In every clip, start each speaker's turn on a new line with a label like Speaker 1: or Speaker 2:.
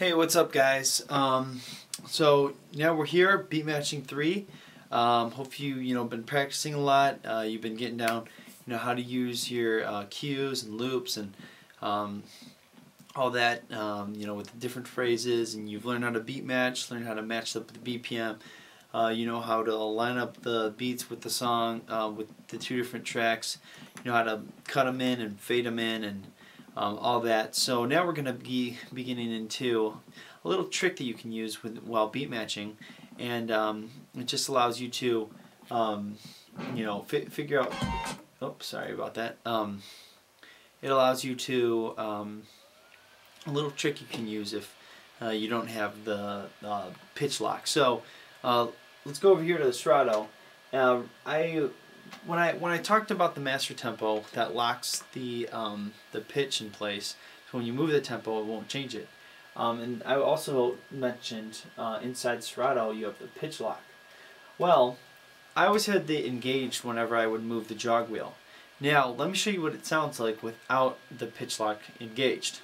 Speaker 1: Hey, what's up, guys? So now we're here, beat matching 3. Hope you've been practicing a lot. You've been getting down, how to use your cues and loops and all that, with the different phrases, and you've learned how to beat match, learned how to match up the BPM. You know how to line up the beats with the song, with the 2 different tracks. You know how to cut them in and fade them in and all that. So now we're going to be getting into a little trick that you can use while beat matching, and it just allows you to figure out. Oops, sorry about that. It allows you to a little trick you can use if you don't have the pitch lock. So let's go over here to the Strato. When I talked about the master tempo that locks the pitch in place, so when you move the tempo, it won't change it. And I also mentioned inside Serato you have the pitch lock. Well, I always had the engaged whenever I would move the jog wheel. Now let me show you what it sounds like without the pitch lock engaged.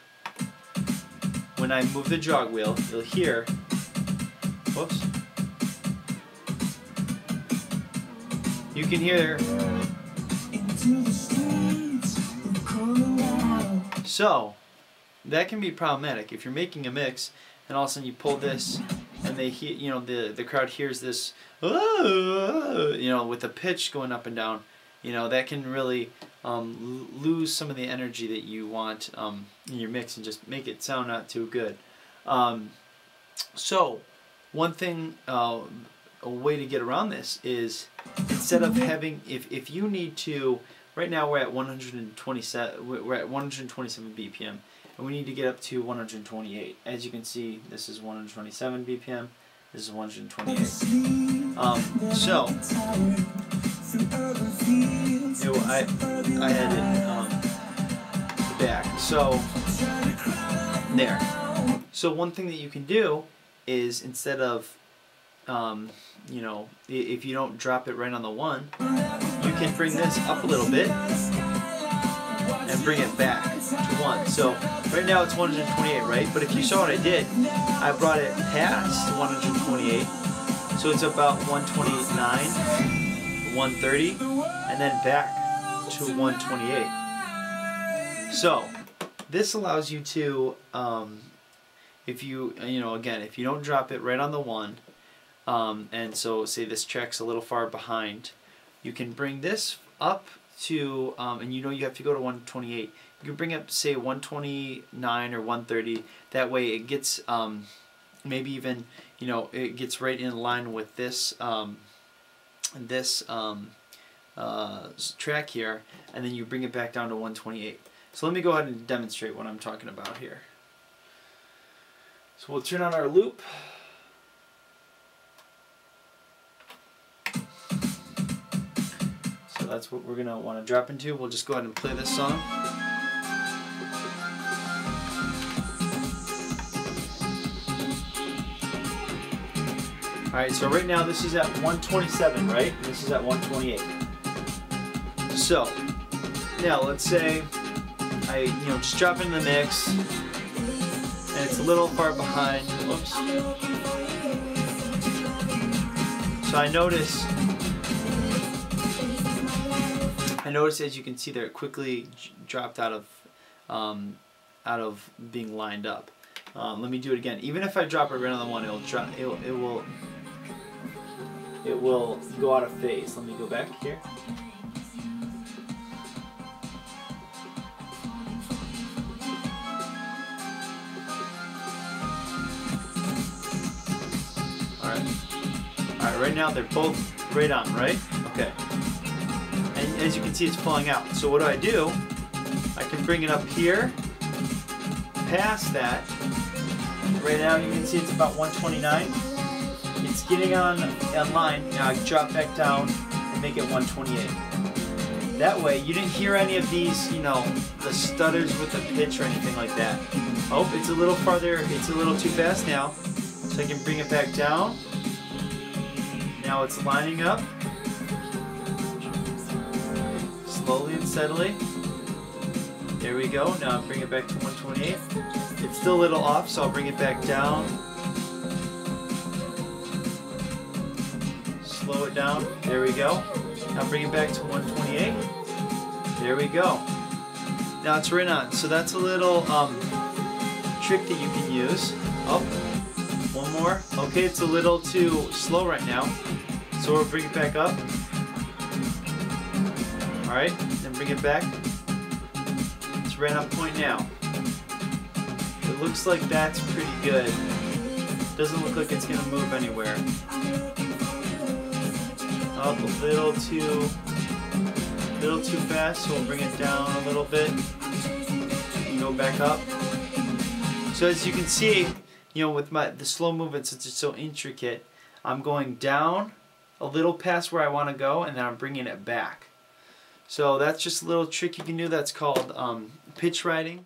Speaker 1: When I move the jog wheel, you'll hear, whoops, you can hear. So that can be problematic if you're making a mix and all of a sudden you pull this and they hear, the crowd hears this, with the pitch going up and down. That can really lose some of the energy that you want in your mix and just make it sound not too good. So one thing, a way to get around this is, instead of having, if you need to, right now we're at 127 BPM, and we need to get up to 128. As you can see, this is 127 BPM, this is 128. So I had it the back. So there. So one thing that you can do is, instead of if you don't drop it right on the 1, you can bring this up a little bit and bring it back to 1. So right now it's 128, right? But if you saw what I did, I brought it past 128, so it's about 129, 130, and then back to 128. So this allows you to, if you don't drop it right on the 1, and so say this track's a little far behind, you can bring this up to, and you have to go to 128. You can bring up, say, 129 or 130. That way it gets, maybe even, it gets right in line with this, track here, and then you bring it back down to 128. So let me go ahead and demonstrate what I'm talking about here. So we'll turn on our loop. So that's what we're going to want to drop into. We'll just go ahead and play this song. Alright, so right now this is at 127, right? And this is at 128. So, now let's say I just drop into the mix, and it's a little far behind. Oops. So I notice, as you can see there, it quickly dropped out of being lined up. Let me do it again. Even if I drop it right on the 1, it will go out of phase. Let me go back here. Alright, right now they're both right on, right? Okay. And as you can see, it's pulling out. So what do? I can bring it up here, past that. Right now you can see it's about 129. It's getting on line. Now I drop back down and make it 128. That way you didn't hear any of these, the stutters with the pitch or anything like that. Oh, it's a little farther, it's a little too fast now. So I can bring it back down. Now it's lining up. Slowly and steadily. There we go. Now bring it back to 128. It's still a little off, so I'll bring it back down. Slow it down. There we go. Now bring it back to 128. There we go. Now it's right on. So that's a little trick that you can use. Up. One more. Okay, it's a little too slow right now. So we'll bring it back up. Alright, then bring it back. It's right on point now. It looks like that's pretty good. Doesn't look like it's gonna move anywhere. Up a little too fast, so we'll bring it down a little bit. And go back up. So as you can see, you know, with the slow movement, since it's so intricate, I'm going down a little past where I want to go, and then I'm bringing it back. So that's just a little trick you can do. That's called pitch riding.